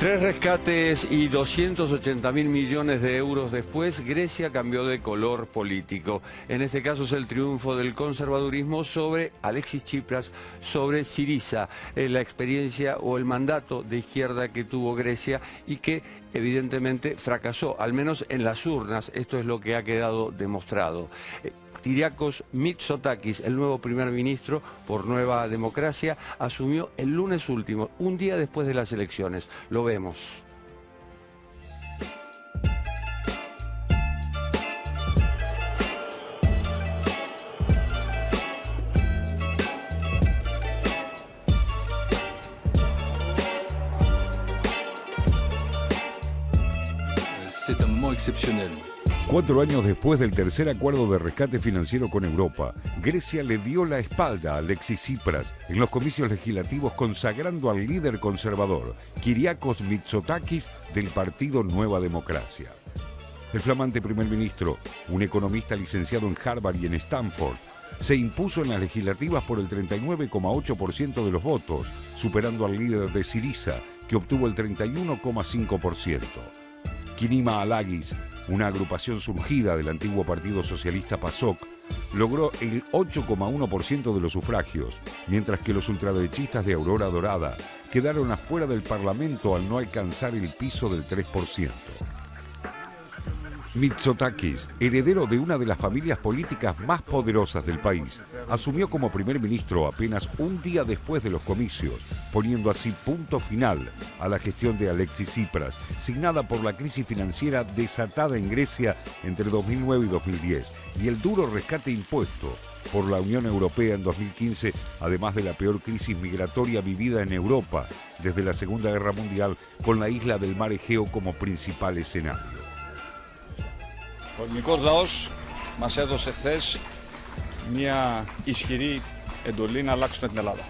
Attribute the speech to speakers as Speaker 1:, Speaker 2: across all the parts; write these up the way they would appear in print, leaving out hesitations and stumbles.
Speaker 1: 3 rescates y 280.000 millones de euros después, Grecia cambió de color político. En este caso es el triunfo del conservadurismo sobre Alexis Tsipras, sobre Syriza, la experiencia o el mandato de izquierda que tuvo Grecia y que evidentemente fracasó, al menos en las urnas. Esto es lo que ha quedado demostrado. Kyriakos Mitsotakis, el nuevo primer ministro por Nueva Democracia, asumió el lunes último, un día después de las elecciones. Lo vemos.
Speaker 2: C'est un moment exceptionnel.
Speaker 3: 4 años después del tercer acuerdo de rescate financiero con Europa, Grecia le dio la espalda a Alexis Tsipras en los comicios legislativos, consagrando al líder conservador, Kyriakos Mitsotakis, del partido Nueva Democracia. El flamante primer ministro, un economista licenciado en Harvard y en Stanford, se impuso en las legislativas por el 39,8% de los votos, superando al líder de Syriza, que obtuvo el 31,5%. Kinima Alagis, una agrupación surgida del antiguo partido socialista PASOK, logró el 8,1% de los sufragios, mientras que los ultraderechistas de Aurora Dorada quedaron afuera del Parlamento al no alcanzar el piso del 3%. Mitsotakis, heredero de una de las familias políticas más poderosas del país, asumió como primer ministro apenas un día después de los comicios, poniendo así punto final a la gestión de Alexis Tsipras, signada por la crisis financiera desatada en Grecia entre 2009 y 2010, y el duro rescate impuesto por la Unión Europea en 2015, además de la peor crisis migratoria vivida en Europa desde la Segunda Guerra Mundial, con la isla del Mar Egeo como principal escenario.
Speaker 4: Ο ελληνικός λαός μας έδωσε χθες μια ισχυρή εντολή να αλλάξουμε την Ελλάδα.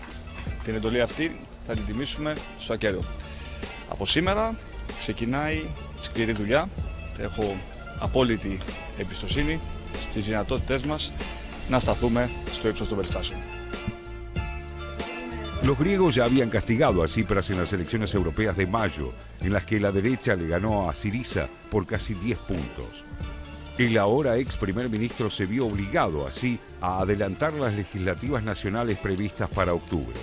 Speaker 4: Την εντολή αυτή θα την τιμήσουμε στο ακέραιο. Από σήμερα ξεκινάει σκληρή δουλειά. Έχω απόλυτη εμπιστοσύνη στις δυνατότητές μας να σταθούμε στο ύψος των περιστάσεων.
Speaker 3: Los griegos ya habían castigado a Tsipras en las elecciones europeas de mayo, en las que la derecha le ganó a Syriza por casi 10 puntos. El ahora ex primer ministro se vio obligado así a adelantar las legislativas nacionales previstas para octubre.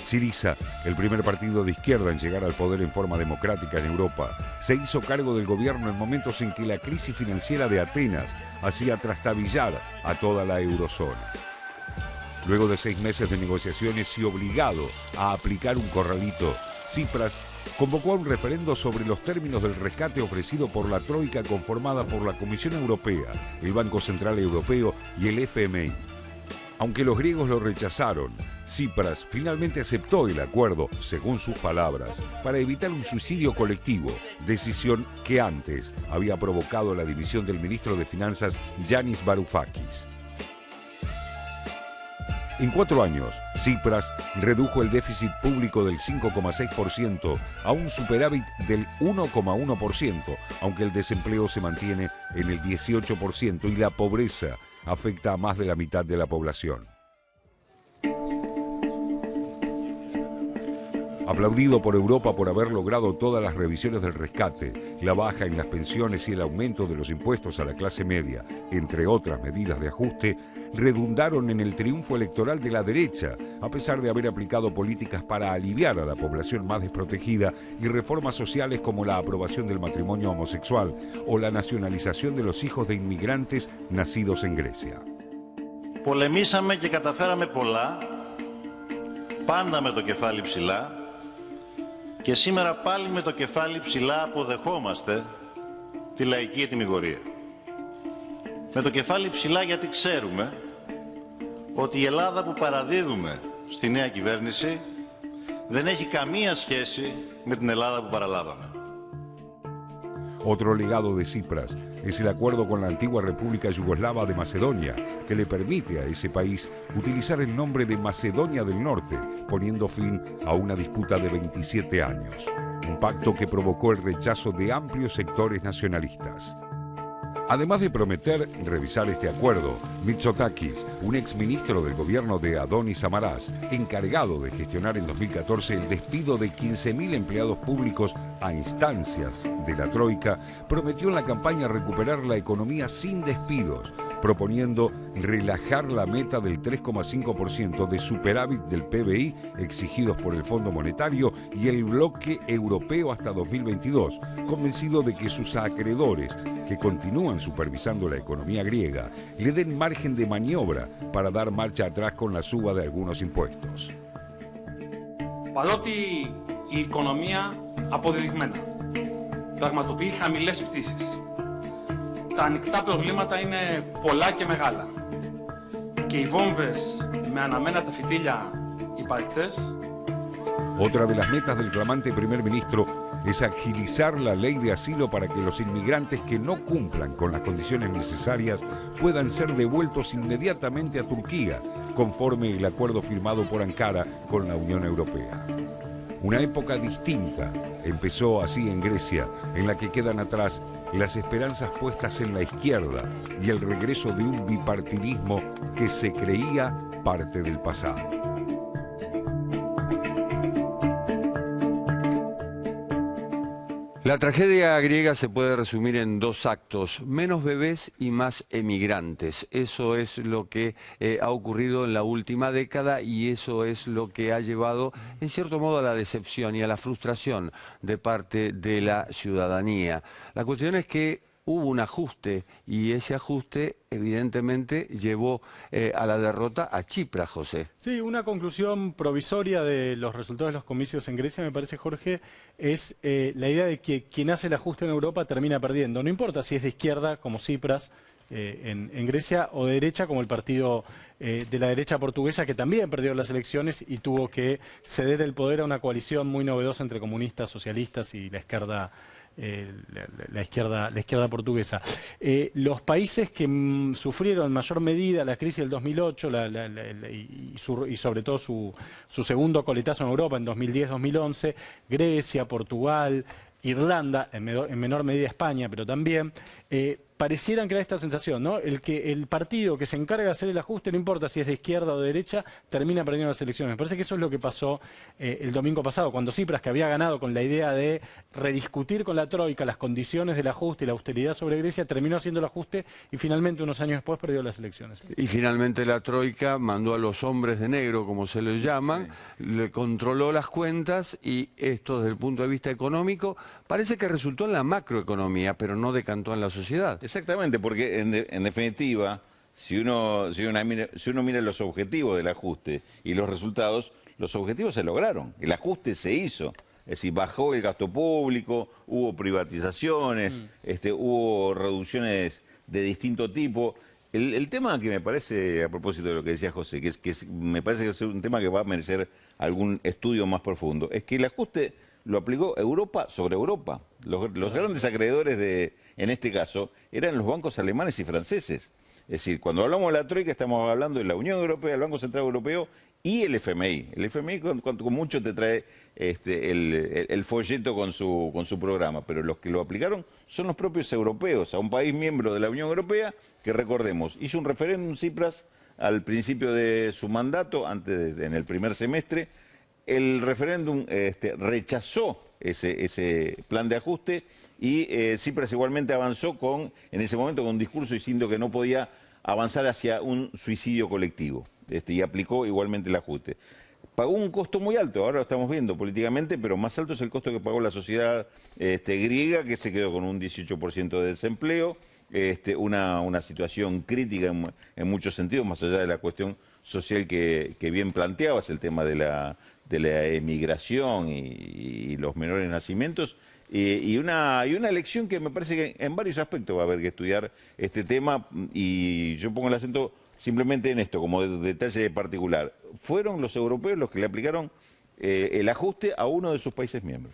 Speaker 3: Syriza, el primer partido de izquierda en llegar al poder en forma democrática en Europa, se hizo cargo del gobierno en momentos en que la crisis financiera de Atenas hacía trastabillar a toda la eurozona. Luego de 6 meses de negociaciones y obligado a aplicar un corralito, Tsipras convocó a un referendo sobre los términos del rescate ofrecido por la Troika, conformada por la Comisión Europea, el Banco Central Europeo y el FMI. Aunque los griegos lo rechazaron, Tsipras finalmente aceptó el acuerdo, según sus palabras, para evitar un suicidio colectivo, decisión que antes había provocado la dimisión del ministro de Finanzas Yanis Varoufakis. En 4 años, Tsipras redujo el déficit público del 5,6% a un superávit del 1,1%, aunque el desempleo se mantiene en el 18% y la pobreza afecta a más de la mitad de la población. Aplaudido por Europa por haber logrado todas las revisiones del rescate, la baja en las pensiones y el aumento de los impuestos a la clase media, entre otras medidas de ajuste, redundaron en el triunfo electoral de la derecha, a pesar de haber aplicado políticas para aliviar a la población más desprotegida y reformas sociales como la aprobación del matrimonio homosexual o la nacionalización de los hijos de inmigrantes nacidos en Grecia.
Speaker 5: Πολεμήσαμε και καταφέραμε πολλά, πάντα με το κεφάλι ψηλά, και σήμερα πάλι με το κεφάλι ψηλά αποδεχόμαστε τη λαϊκή ετυμηγορία. Με το κεφάλι ψηλά γιατί ξέρουμε ότι η Ελλάδα που παραδίδουμε στη νέα κυβέρνηση δεν έχει καμία σχέση με την Ελλάδα που παραλάβαμε.
Speaker 3: Otro legado de Tsipras es el acuerdo con la antigua República Yugoslava de Macedonia, que le permite a ese país utilizar el nombre de Macedonia del Norte, poniendo fin a una disputa de 27 años. Un pacto que provocó el rechazo de amplios sectores nacionalistas. Además de prometer revisar este acuerdo, Mitsotakis, un exministro del gobierno de Adonis Samaras, encargado de gestionar en 2014 el despido de 15.000 empleados públicos a instancias de la Troika, prometió en la campaña recuperar la economía sin despidos, proponiendo relajar la meta del 3,5% de superávit del PBI exigidos por el Fondo Monetario y el bloque europeo hasta 2022, convencido de que sus acreedores, que continúan supervisando la economía griega, le den margen de maniobra para dar marcha atrás con la suba de algunos impuestos.
Speaker 6: Παρότι η οικονομία αποδεδειγμένα πραγματοποιεί χαμηλές πτήσεις, τα ανοιχτά προβλήματα είναι πολλά και μεγάλα και οι βόμβες με αναμένα τα φυτίλια υπαρκτές.
Speaker 3: Otra de las metas del flamante primer ministro es agilizar la ley de asilo para que los inmigrantes que no cumplan con las condiciones necesarias puedan ser devueltos inmediatamente a Turquía, conforme el acuerdo firmado por Ankara con la Unión Europea. Una época distinta empezó así en Grecia, en la que quedan atrás las esperanzas puestas en la izquierda y el regreso de un bipartidismo que se creía parte del pasado.
Speaker 1: La tragedia griega se puede resumir en dos actos: menos bebés y más emigrantes. Eso es lo que ha ocurrido en la última década y eso es lo que ha llevado en cierto modo a la decepción y a la frustración de parte de la ciudadanía. La cuestión es que hubo un ajuste y ese ajuste evidentemente llevó a la derrota a Tsipras, José.
Speaker 7: Sí, una conclusión provisoria de los resultados de los comicios en Grecia, me parece, Jorge, es la idea de que quien hace el ajuste en Europa termina perdiendo. No importa si es de izquierda, como Tsipras, en Grecia, o de derecha, como el partido de la derecha portuguesa, que también perdió las elecciones y tuvo que ceder el poder a una coalición muy novedosa entre comunistas, socialistas y la izquierda portuguesa. Los países que sufrieron en mayor medida la crisis del 2008 y sobre todo su segundo coletazo en Europa en 2010-2011, Grecia, Portugal, Irlanda, en menor medida España, pero también, parecieran crear esta sensación, ¿no? El partido que se encarga de hacer el ajuste, no importa si es de izquierda o de derecha, termina perdiendo las elecciones. Me parece que eso es lo que pasó el domingo pasado, cuando Tsipras, que había ganado con la idea de rediscutir con la Troika las condiciones del ajuste y la austeridad sobre Grecia, terminó haciendo el ajuste y finalmente, unos años después, perdió las elecciones.
Speaker 1: Y finalmente la Troika mandó a los hombres de negro, como se les llaman, le controló las cuentas y esto, desde el punto de vista económico, parece que resultó en la macroeconomía, pero no decantó en la sociedad.
Speaker 8: Exactamente, porque en definitiva, si uno mira los objetivos del ajuste y los resultados, los objetivos se lograron, el ajuste se hizo. Es decir, bajó el gasto público, hubo privatizaciones, hubo reducciones de distinto tipo. El tema que me parece, a propósito de lo que decía José, me parece que es un tema que va a merecer algún estudio más profundo, es que el ajuste lo aplicó Europa sobre Europa. Los grandes acreedores en este caso, eran los bancos alemanes y franceses. Es decir, cuando hablamos de la Troika estamos hablando de la Unión Europea, el Banco Central Europeo y el FMI. El FMI con mucho te trae el folleto con su programa, pero los que lo aplicaron son los propios europeos, a un país miembro de la Unión Europea que, recordemos, hizo un referéndum Tsipras al principio de su mandato, en el primer semestre. El referéndum rechazó ese plan de ajuste y Tsipras igualmente avanzó en ese momento con un discurso diciendo que no podía avanzar hacia un suicidio colectivo y aplicó igualmente el ajuste. Pagó un costo muy alto, ahora lo estamos viendo políticamente, pero más alto es el costo que pagó la sociedad griega, que se quedó con un 18% de desempleo, una situación crítica en muchos sentidos, más allá de la cuestión social que bien planteabas, el tema de la emigración y los menores nacimientos, y una lección que me parece que en varios aspectos va a haber que estudiar este tema, y yo pongo el acento simplemente en esto, como detalle particular. Fueron los europeos los que le aplicaron el ajuste a uno de sus países miembros.